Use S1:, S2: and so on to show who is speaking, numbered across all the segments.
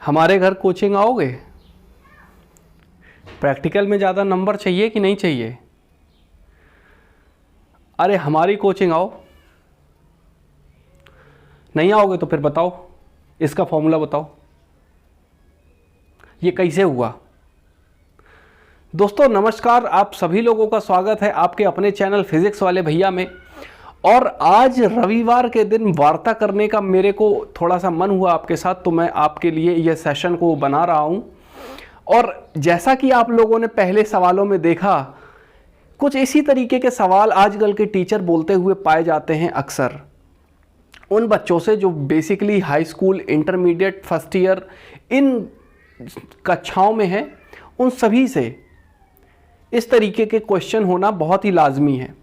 S1: हमारे घर कोचिंग आओगे? प्रैक्टिकल में ज़्यादा नंबर चाहिए कि नहीं चाहिए? अरे हमारी कोचिंग आओ। नहीं आओगे तो फिर बताओ, इसका फॉर्मूला बताओ, ये कैसे हुआ? दोस्तों नमस्कार, आप सभी लोगों का स्वागत है आपके अपने चैनल फिजिक्स वाले भैया में। और आज रविवार के दिन वार्ता करने का मेरे को थोड़ा सा मन हुआ आपके साथ, तो मैं आपके लिए यह सेशन को बना रहा हूं। और जैसा कि आप लोगों ने पहले सवालों में देखा, कुछ इसी तरीके के सवाल आजकल के टीचर बोलते हुए पाए जाते हैं अक्सर उन बच्चों से जो basically high school, intermediate, first year in कक्षाओं में हैं। उन सभी से इस तरीके के क्वेश्चन होना बहुत ही लाजमी है।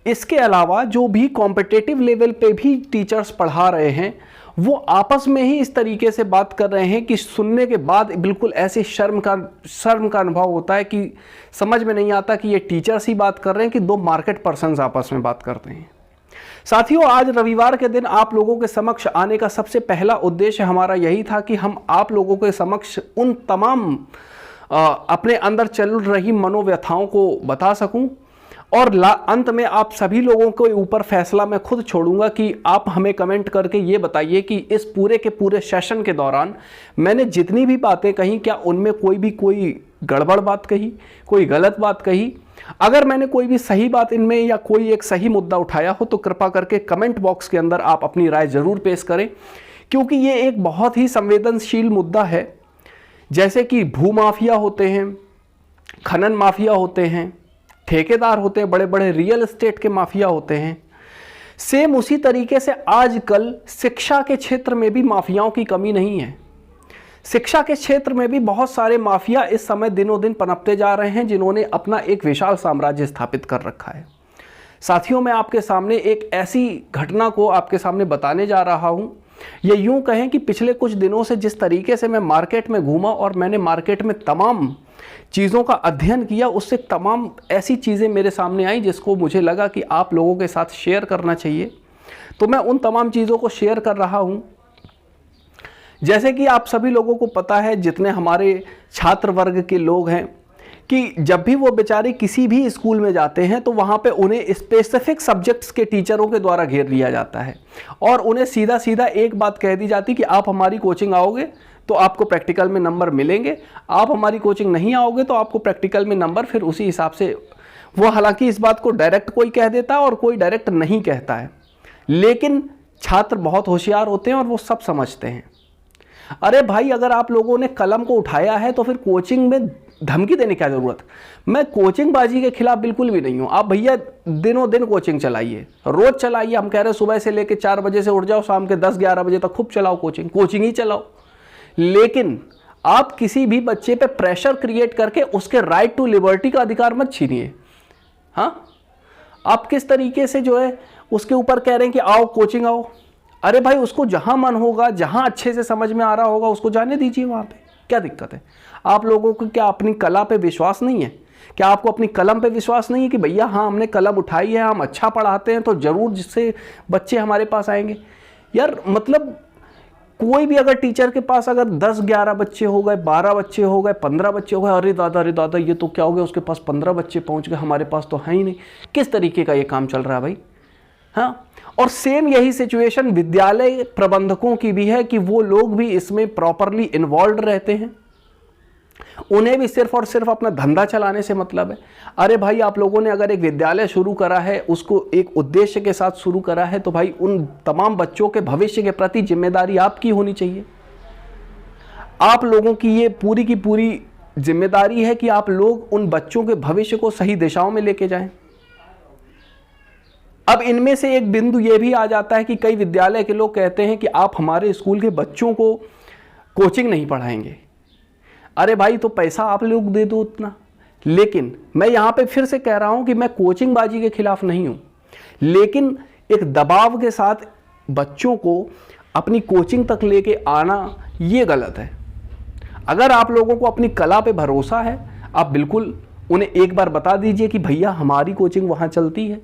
S1: इसके अलावा जो भी कॉम्पिटिटिव लेवल पे भी टीचर्स पढ़ा रहे हैं, वो आपस में ही इस तरीके से बात कर रहे हैं कि सुनने के बाद बिल्कुल ऐसे शर्म का अनुभव होता है कि समझ में नहीं आता कि ये टीचर्स ही बात कर रहे हैं कि दो मार्केट पर्सन्स आपस में बात करते हैं। साथियों, आज रविवार के दिन आप लोगों के समक्ष आने का सबसे पहला उद्देश्य हमारा यही था कि हम आप लोगों के समक्ष उन तमाम अपने अंदर चल रही मनोव्यथाओं को बता सकूं। और अंत में आप सभी लोगों के ऊपर फैसला मैं खुद छोड़ूंगा कि आप हमें कमेंट करके ये बताइए कि इस पूरे के पूरे सेशन के दौरान मैंने जितनी भी बातें कही, क्या उनमें कोई गड़बड़ बात कही, कोई गलत बात कही। अगर मैंने कोई भी सही बात इनमें या कोई एक सही मुद्दा उठाया हो तो कृपा करके कमेंट बॉक्स के अंदर आप अपनी राय ज़रूर पेश करें, क्योंकि ये एक बहुत ही संवेदनशील मुद्दा है। जैसे कि भूमाफिया होते हैं, खनन माफिया होते हैं, ठेकेदार होते हैं, बड़े बड़े रियल एस्टेट के माफिया होते हैं। सेम उसी तरीके से आजकल शिक्षा के क्षेत्र में भी माफियाओं की कमी नहीं है। शिक्षा के क्षेत्र में भी बहुत सारे माफिया इस समय दिनों दिन पनपते जा रहे हैं, जिन्होंने अपना एक विशाल साम्राज्य स्थापित कर रखा है। साथियों, मैं आपके सामने एक ऐसी घटना को आपके सामने बताने जा रहा हूं। ये यूं कहें कि पिछले कुछ दिनों से जिस तरीके से मैं मार्केट में घूमा और मैंने मार्केट में तमाम चीज़ों का अध्ययन किया, उससे तमाम ऐसी चीज़ें मेरे सामने आई जिसको मुझे लगा कि आप लोगों के साथ शेयर करना चाहिए। तो मैं उन तमाम चीज़ों को शेयर कर रहा हूं। जैसे कि आप सभी लोगों को पता है, जितने हमारे छात्र वर्ग के लोग हैं, कि जब भी वो बेचारे किसी भी स्कूल में जाते हैं तो वहाँ पे उन्हें स्पेसिफिक सब्जेक्ट्स के टीचरों के द्वारा घेर लिया जाता है और उन्हें सीधा सीधा एक बात कह दी जाती कि आप हमारी कोचिंग आओगे तो आपको प्रैक्टिकल में नंबर मिलेंगे, आप हमारी कोचिंग नहीं आओगे तो आपको प्रैक्टिकल में नंबर फिर उसी हिसाब से। वो हालांकि इस बात को डायरेक्ट कोई कह देता है और कोई डायरेक्ट नहीं कहता है, लेकिन छात्र बहुत होशियार होते हैं और वो सब समझते हैं। अरे भाई, अगर आप लोगों ने कलम को उठाया है तो फिर कोचिंग में धमकी देने की जरूरत। मैं कोचिंग बाजी के खिलाफ बिल्कुल भी नहीं हूं। आप भैया दिनों दिन कोचिंग चलाइए, रोज चलाइए। हम कह रहे हैं सुबह से लेकर 4 बजे से उठ जाओ, शाम के 10-11 बजे तक खूब चलाओ कोचिंग ही चलाओ। लेकिन आप किसी भी बच्चे पे प्रेशर क्रिएट करके उसके राइट टू लिबर्टी का अधिकार मत छीनिए। हाँ, आप किस तरीके से जो है उसके ऊपर कह रहे हैं कि आओ कोचिंग आओ। अरे भाई, उसको जहां मन होगा, जहां अच्छे से समझ में आ रहा होगा, उसको जाने दीजिए। वहां पे क्या दिक्कत है? आप लोगों को क्या अपनी कला पे विश्वास नहीं है? क्या आपको अपनी कलम पे विश्वास नहीं है कि भैया हाँ, हमने कलम उठाई है, हम अच्छा पढ़ाते हैं तो जरूर जिससे बच्चे हमारे पास आएंगे? यार मतलब कोई भी अगर टीचर के पास अगर 10-11 बच्चे हो गए, 12 बच्चे हो गए, 15 बच्चे हो गए, अरे दादा ये तो क्या हो गया, उसके पास 15 बच्चे पहुंच गए, हमारे पास तो है ही नहीं। किस तरीके का ये काम चल रहा है भाई? हाँ, और सेम यही सिचुएशन विद्यालय प्रबंधकों की भी है कि वो लोग भी इसमें प्रॉपरली इन्वॉल्व रहते हैं। उन्हें भी सिर्फ और सिर्फ अपना धंधा चलाने से मतलब है। अरे भाई, आप लोगों ने अगर एक विद्यालय शुरू करा है, उसको एक उद्देश्य के साथ शुरू करा है, तो भाई उन तमाम बच्चों के भविष्य के प्रति जिम्मेदारी आपकी होनी चाहिए। आप लोगों की ये पूरी की पूरी जिम्मेदारी है कि आप लोग उन बच्चों के भविष्य को सही दिशाओं में लेके जाएं। अब इनमें से एक बिंदु ये भी आ जाता है कि कई विद्यालय के लोग कहते हैं कि आप हमारे स्कूल के बच्चों को कोचिंग नहीं पढ़ाएंगे। अरे भाई, तो पैसा आप लोग दे दो उतना। लेकिन मैं यहां पे फिर से कह रहा हूं कि मैं कोचिंग बाजी के खिलाफ नहीं हूं, लेकिन एक दबाव के साथ बच्चों को अपनी कोचिंग तक लेके आना ये गलत है। अगर आप लोगों को अपनी कला पे भरोसा है, आप बिल्कुल उन्हें एक बार बता दीजिए कि भैया हमारी कोचिंग वहां चलती है,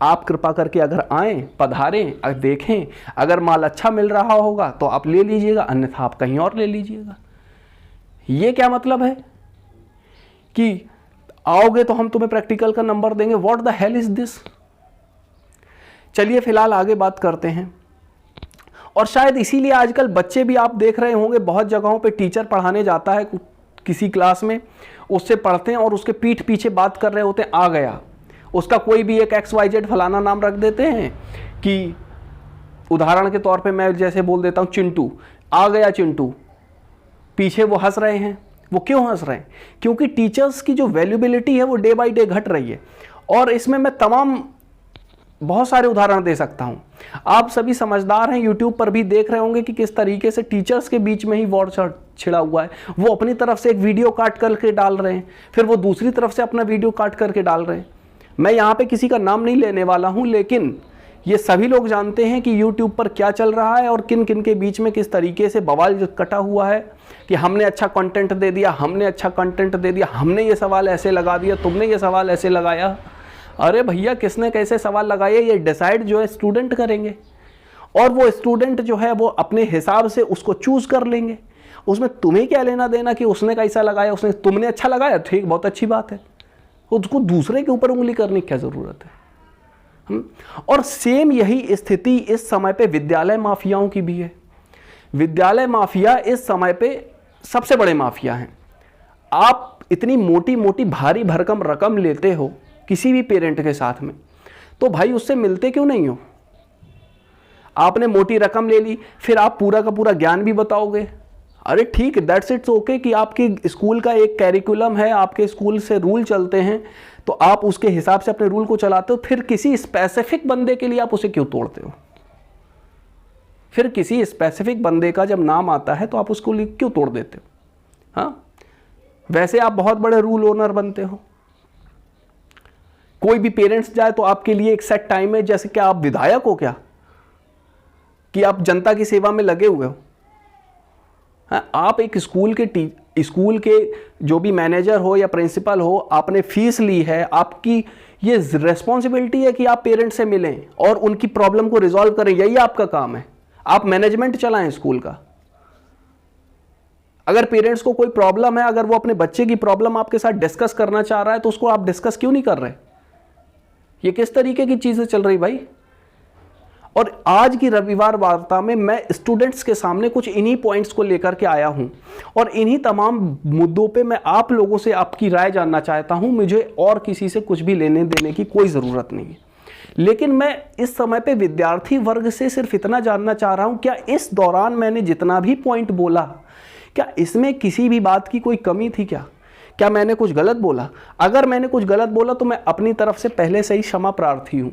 S1: आप कृपा करके अगर आएँ, पधारें, देखें, अगर माल अच्छा मिल रहा होगा तो आप ले लीजिएगा, अन्यथा आप कहीं और ले लीजिएगा। ये क्या मतलब है कि आओगे तो हम तुम्हें प्रैक्टिकल का नंबर देंगे? What the hell is this? चलिए फिलहाल आगे बात करते हैं। और शायद इसीलिए आजकल बच्चे भी आप देख रहे होंगे, बहुत जगहों पे टीचर पढ़ाने जाता है किसी क्लास में, उससे पढ़ते हैं और उसके पीठ पीछे बात कर रहे होते हैं, आ गया, उसका कोई भी एक XYZ फलाना नाम रख देते हैं कि उदाहरण के तौर पे मैं जैसे बोल देता हूँ चिंटू, आ गया चिंटू, पीछे वो हंस रहे हैं। वो क्यों हंस रहे हैं? क्योंकि टीचर्स की जो वैल्यूबिलिटी है वो डे बाय डे घट रही है। और इसमें मैं तमाम बहुत सारे उदाहरण दे सकता हूं। आप सभी समझदार हैं, यूट्यूब पर भी देख रहे होंगे कि किस तरीके से टीचर्स के बीच में ही वॉर छिड़ा हुआ है। वो अपनी तरफ से एक वीडियो काट करके डाल रहे हैं, फिर वो दूसरी तरफ से अपना वीडियो काट करके डाल रहे हैं। मैं यहाँ पे किसी का नाम नहीं लेने वाला हूँ, लेकिन ये सभी लोग जानते हैं कि यूट्यूब पर क्या चल रहा है और किन किन के बीच में किस तरीके से बवाल कटा हुआ है कि हमने अच्छा कंटेंट दे दिया, हमने अच्छा कंटेंट दे दिया, हमने ये सवाल ऐसे लगा दिया, तुमने ये सवाल ऐसे लगाया। अरे भैया, किसने कैसे सवाल लगाए ये डिसाइड जो है स्टूडेंट करेंगे, और वो स्टूडेंट जो है वो अपने हिसाब से उसको चूज कर लेंगे। उसमें तुम्हें क्या लेना देना कि उसने कैसा लगाया, उसने तुमने अच्छा लगाया, ठीक, बहुत अच्छी बात है, उसको दूसरे के ऊपर उंगली करने की क्या जरूरत है? और सेम यही स्थिति इस समय पे विद्यालय माफियाओं की भी है। विद्यालय माफिया इस समय पे सबसे बड़े माफिया हैं। आप इतनी मोटी मोटी भारी भरकम रकम लेते हो किसी भी पेरेंट के साथ में, तो भाई उससे मिलते क्यों नहीं हो? आपने मोटी रकम ले ली, फिर आप पूरा का पूरा ज्ञान भी बताओगे। अरे ठीक, दैट्स इट्स ओके कि आपके स्कूल का एक कैरिकुलम है, आपके स्कूल से रूल चलते हैं, तो आप उसके हिसाब से अपने रूल को चलाते हो। फिर किसी स्पेसिफिक बंदे के लिए आप उसे क्यों तोड़ते हो? फिर किसी स्पेसिफिक बंदे का जब नाम आता है तो आप उसको क्यों तोड़ देते हो? हाँ, वैसे आप बहुत बड़े रूल ओनर बनते हो। कोई भी पेरेंट्स जाए तो आपके लिए एक सेट टाइम है, जैसे कि आप विधायक हो क्या, कि आप जनता की सेवा में लगे हुए हो? हाँ, आप एक स्कूल के जो भी मैनेजर हो या प्रिंसिपल हो, आपने फीस ली है, आपकी ये रिस्पॉन्सिबिलिटी है कि आप पेरेंट्स से मिलें और उनकी प्रॉब्लम को रिजॉल्व करें। यही आपका काम है। आप मैनेजमेंट चलाएं स्कूल का। अगर पेरेंट्स को कोई प्रॉब्लम है, अगर वो अपने बच्चे की प्रॉब्लम आपके साथ डिस्कस करना चाह रहा है, तो उसको आप डिस्कस क्यों नहीं कर रहे? ये किस तरीके की चीजें चल रही भाई? और आज की रविवार वार्ता में मैं स्टूडेंट्स के सामने कुछ इन्हीं पॉइंट्स को लेकर के आया हूं, और इन्हीं तमाम मुद्दों पे मैं आप लोगों से आपकी राय जानना चाहता हूं। मुझे और किसी से कुछ भी लेने देने की कोई ज़रूरत नहीं है, लेकिन मैं इस समय पे विद्यार्थी वर्ग से सिर्फ इतना जानना चाह रहा हूं, क्या इस दौरान मैंने जितना भी पॉइंट बोला, क्या इसमें किसी भी बात की कोई कमी थी? क्या मैंने कुछ गलत बोला? अगर मैंने कुछ गलत बोला तो मैं अपनी तरफ से पहले से ही क्षमा प्रार्थी हूं।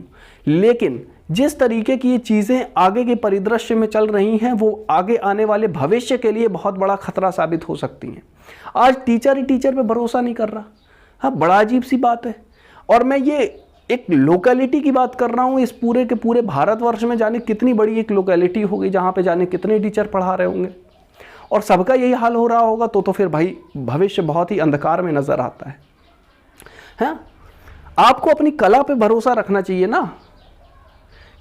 S1: लेकिन जिस तरीके की ये चीज़ें आगे के परिदृश्य में चल रही हैं, वो आगे आने वाले भविष्य के लिए बहुत बड़ा खतरा साबित हो सकती हैं। आज टीचर ही टीचर पे भरोसा नहीं कर रहा। हाँ, बड़ा अजीब सी बात है। और मैं ये एक लोकेलिटी की बात कर रहा हूँ। इस पूरे के पूरे भारतवर्ष में जाने कितनी बड़ी एक लोकेलिटी होगी जहाँ पे जाने कितने टीचर पढ़ा रहे होंगे, और सबका यही हाल हो रहा होगा, तो फिर भाई भविष्य बहुत ही अंधकार में नजर आता है। हैं? आपको अपनी कला पे भरोसा रखना चाहिए ना,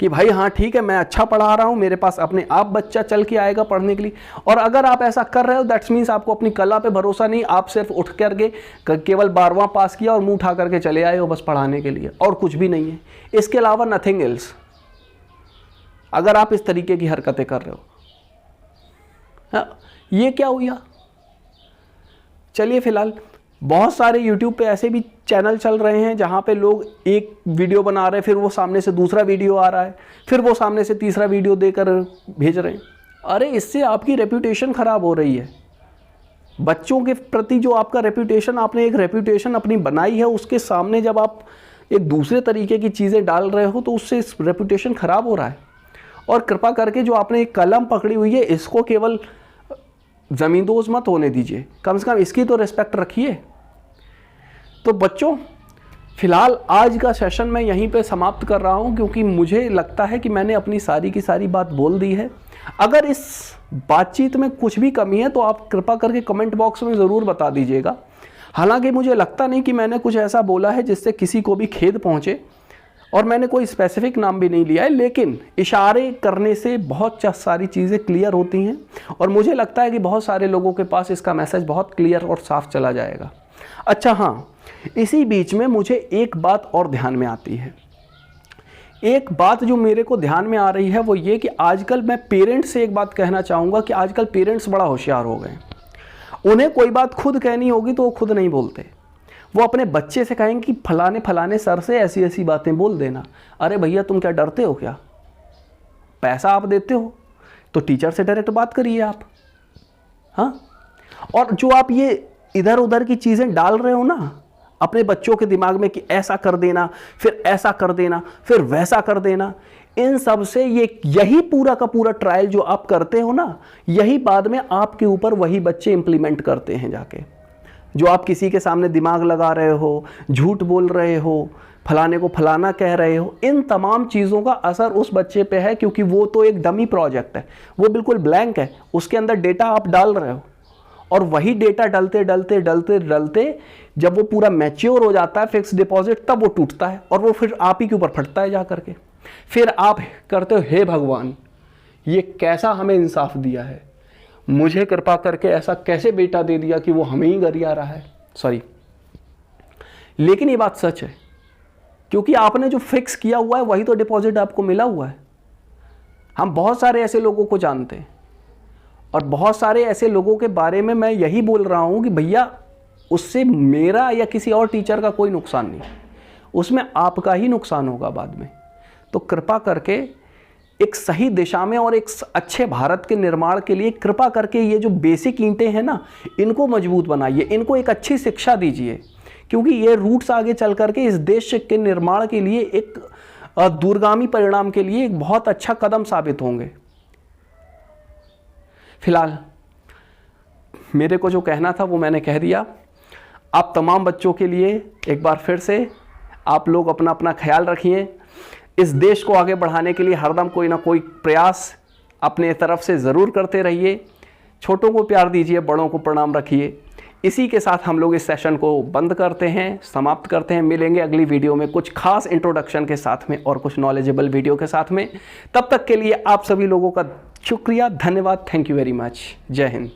S1: कि भाई हाँ ठीक है, मैं अच्छा पढ़ा रहा हूँ, मेरे पास अपने आप बच्चा चल के आएगा पढ़ने के लिए। और अगर आप ऐसा कर रहे हो, दैट्स मीन्स आपको अपनी कला पे भरोसा नहीं। आप सिर्फ उठ करके केवल 12वां पास किया और मुंह उठा करके चले आए हो बस पढ़ाने के लिए, और कुछ भी नहीं है इसके अलावा, नथिंग एल्स। अगर आप इस तरीके की हरकतें कर रहे हो, हाँ, ये क्या हुआ? चलिए फिलहाल बहुत सारे YouTube पे ऐसे भी चैनल चल रहे हैं जहाँ पे लोग एक वीडियो बना रहे हैं, फिर वो सामने से दूसरा वीडियो आ रहा है, फिर वो सामने से तीसरा वीडियो देकर भेज रहे हैं। अरे इससे आपकी रेप्यूटेशन ख़राब हो रही है। बच्चों के प्रति जो आपका रेप्यूटेशन, आपने एक रेप्यूटेशन अपनी बनाई है, उसके सामने जब आप एक दूसरे तरीके की चीज़ें डाल रहे हो तो उससे रेप्यूटेशन ख़राब हो रहा है। और कृपा करके जो आपने एक कलम पकड़ी हुई है, इसको केवल ज़मींदोज़ मत होने दीजिए, कम से कम इसकी तो रिस्पेक्ट रखिए। तो बच्चों, फिलहाल आज का सेशन मैं यहीं पे समाप्त कर रहा हूं, क्योंकि मुझे लगता है कि मैंने अपनी सारी की सारी बात बोल दी है। अगर इस बातचीत में कुछ भी कमी है तो आप कृपा करके कमेंट बॉक्स में ज़रूर बता दीजिएगा। हालांकि मुझे लगता नहीं कि मैंने कुछ ऐसा बोला है जिससे किसी को भी खेद पहुंचे, और मैंने कोई स्पेसिफिक नाम भी नहीं लिया है, लेकिन इशारे करने से बहुत सारी चीज़ें क्लियर होती हैं और मुझे लगता है कि बहुत सारे लोगों के पास इसका मैसेज बहुत क्लियर और साफ चला जाएगा। अच्छा हाँ, इसी बीच में मुझे एक बात और ध्यान में आती है। एक बात जो मेरे को ध्यान में आ रही है वो ये कि आजकल मैं पेरेंट्स से एक बात कहना चाहूँगा कि आजकल पेरेंट्स बड़ा होशियार हो गए। उन्हें कोई बात खुद कहनी होगी तो वो खुद नहीं बोलते, वो अपने बच्चे से कहेंगे कि फलाने फलाने सर से ऐसी ऐसी बातें बोल देना। अरे भैया तुम क्या डरते हो क्या? पैसा आप देते हो तो टीचर से डायरेक्ट बात करिए आप। हाँ, और जो आप ये इधर उधर की चीज़ें डाल रहे हो ना अपने बच्चों के दिमाग में कि ऐसा कर देना, फिर ऐसा कर देना, फिर वैसा कर देना, इन सब से यही पूरा का पूरा ट्रायल जो आप करते हो ना, यही बाद में आपके ऊपर वही बच्चे इंप्लीमेंट करते हैं जाके। जो आप किसी के सामने दिमाग लगा रहे हो, झूठ बोल रहे हो, फलाने को फलाना कह रहे हो, इन तमाम चीज़ों का असर उस बच्चे पे है, क्योंकि वो तो एक डमी प्रोजेक्ट है, वो बिल्कुल ब्लैंक है, उसके अंदर डेटा आप डाल रहे हो और वही डेटा डलते डलते डलते डलते जब वो पूरा मैच्योर हो जाता है फिक्स डिपॉजिट, तब वो टूटता है और वो फिर आप ही के ऊपर फटता है जा करके। फिर आप करते हो हे भगवान ये कैसा हमें इंसाफ दिया है, मुझे कृपा करके ऐसा कैसे बेटा दे दिया कि वो हमें ही गरिया रहा है। सॉरी, लेकिन ये बात सच है, क्योंकि आपने जो फिक्स किया हुआ है वही तो डिपॉजिट आपको मिला हुआ है। हम बहुत सारे ऐसे लोगों को जानते हैं और बहुत सारे ऐसे लोगों के बारे में मैं यही बोल रहा हूं कि भैया उससे मेरा या किसी और टीचर का कोई नुकसान नहीं, उसमें आपका ही नुकसान होगा बाद में। तो कृपा करके एक सही दिशा में और एक अच्छे भारत के निर्माण के लिए कृपा करके ये जो बेसिक ईंटें हैं ना, इनको मजबूत बनाइए, इनको एक अच्छी शिक्षा दीजिए, क्योंकि ये रूट्स आगे चल करके इस देश के निर्माण के लिए एक दूरगामी परिणाम के लिए एक बहुत अच्छा कदम साबित होंगे। फिलहाल मेरे को जो कहना था वो मैंने कह दिया। आप तमाम बच्चों के लिए एक बार फिर से आप लोग अपना अपना ख्याल रखिए। इस देश को आगे बढ़ाने के लिए हरदम कोई ना कोई प्रयास अपने तरफ से ज़रूर करते रहिए। छोटों को प्यार दीजिए, बड़ों को प्रणाम रखिए। इसी के साथ हम लोग इस सेशन को बंद करते हैं, समाप्त करते हैं। मिलेंगे अगली वीडियो में कुछ खास इंट्रोडक्शन के साथ में और कुछ नॉलेजेबल वीडियो के साथ में। तब तक के लिए आप सभी लोगों का शुक्रिया, धन्यवाद, थैंक यू वेरी मच। जय हिंद।